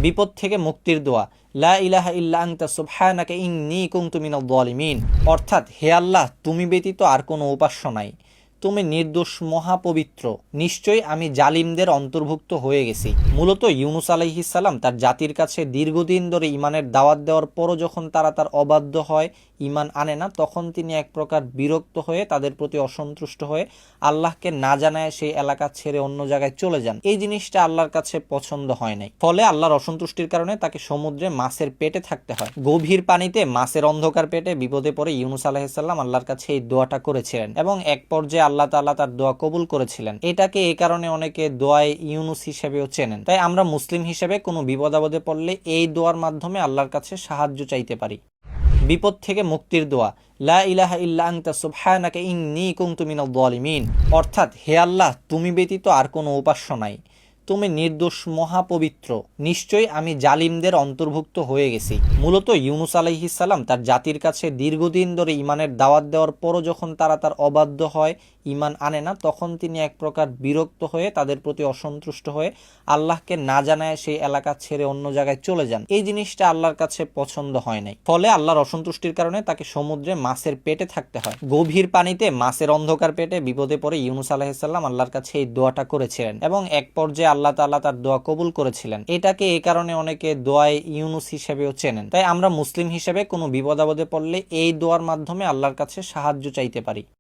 বিপদ থেকে মুক্তির দোয়া, লা ইলাহা ইল্লা আনতা সুবহানাকা ইন্নী কুনতু মিনাজ জালিমিন। অর্থাৎ, হে আল্লাহ, তুমি ব্যতীত আর কোনো উপাস্য নাই, তুমি নির্দোষ মহাপবিত্র, নিশ্চয়ই আমি জালিমদের অন্তর্ভুক্ত হয়ে গেছি। মূলত ইউনুস আলাইহিস সালাম তার জাতির কাছে দীর্ঘদিন ধরে ইমানের দাওয়াত দেওয়ার পরও যখন তারা তার অবাধ্য হয়, ইমান আনে না, তখন তিনি এক প্রকার বিরক্ত হয়ে তাদের প্রতি অসন্তুষ্ট হয়ে আল্লাহকে না জানায় সেই এলাকা ছেড়ে অন্য জায়গায় চলে যান। এই জিনিসটা আল্লাহর কাছে পছন্দ হয় নাই। ফলে আল্লাহর অসন্তুষ্টির কারণে তাকে সমুদ্রে মাছের পেটে থাকতে হয়। গভীর পানিতে মাছের অন্ধকার পেটে বিপদে পড়ে ইউনুস আলাইহিস সালাম আল্লাহর কাছে এই দোয়াটা করেছিলেন এবং এক পর্যায়ে আল্লাহ তাআলা তার দোয়া কবুল করেছিলেন। এটাকে এই কারণে অনেকে দোয়ায়ে ইউনুস হিসেবেও চেনেন। তাই আমরা মুসলিম হিসেবে কোনো বিপদ আপদে পড়লে এই দোয়ার মাধ্যমে আল্লাহর কাছে সাহায্য চাইতে পারি। বিপদ থেকে মুক্তির দোয়া, লা ইলাহা ইল্লা আনতা সুবহানাকা ইন্নী কুনতু মিনাজ জালিমিন। অর্থাৎ, হে আল্লাহ, তুমি ব্যতীত আর কোনো উপাস্য নাই, তুমি নির্দোষ মহাপবিত্র, নিশ্চয়ই আমি জালিমদের অন্তর্ভুক্ত হয়ে গেছি। মূলত ইউনুস আলাইহিস সালাম তার জাতির কাছে দীর্ঘদিন ধরে ইমানের দাওয়াত দেওয়ার পরও যখন তারা তার অবাধ্য হয়, ইমান আনে না, তখন তিনি এক প্রকার বিরক্ত হয়ে তাদের প্রতি অসন্তুষ্ট হয়ে আল্লাহকে না জানায় সেই এলাকা ছেড়ে অন্য জায়গায় চলে যান। এই জিনিসটা আল্লাহর কাছে পছন্দ হয় নাই। ফলে আল্লাহর অসন্তুষ্টির কারণে তাকে সমুদ্রে মাছের পেটে থাকতে হয়। গভীর পানিতে মাছের অন্ধকার পেটে বিপদে পড়ে ইউনুস আলাইহিস সালাম আল্লাহর কাছে এই দোয়াটা করেছিলেন এবং এক পর্যায়ে আল্লাহ তাআলা তার দোয়া কবুল করেছিলেন। এটাকে এই কারণে অনেকে দোয়ায়ে ইউনুস হিসেবেও চেনেন। তাই আমরা মুসলিম হিসেবে কোনো বিপদ আপদে পড়লে এই দোয়ার মাধ্যমে আল্লাহর কাছে সাহায্য চাইতে পারি।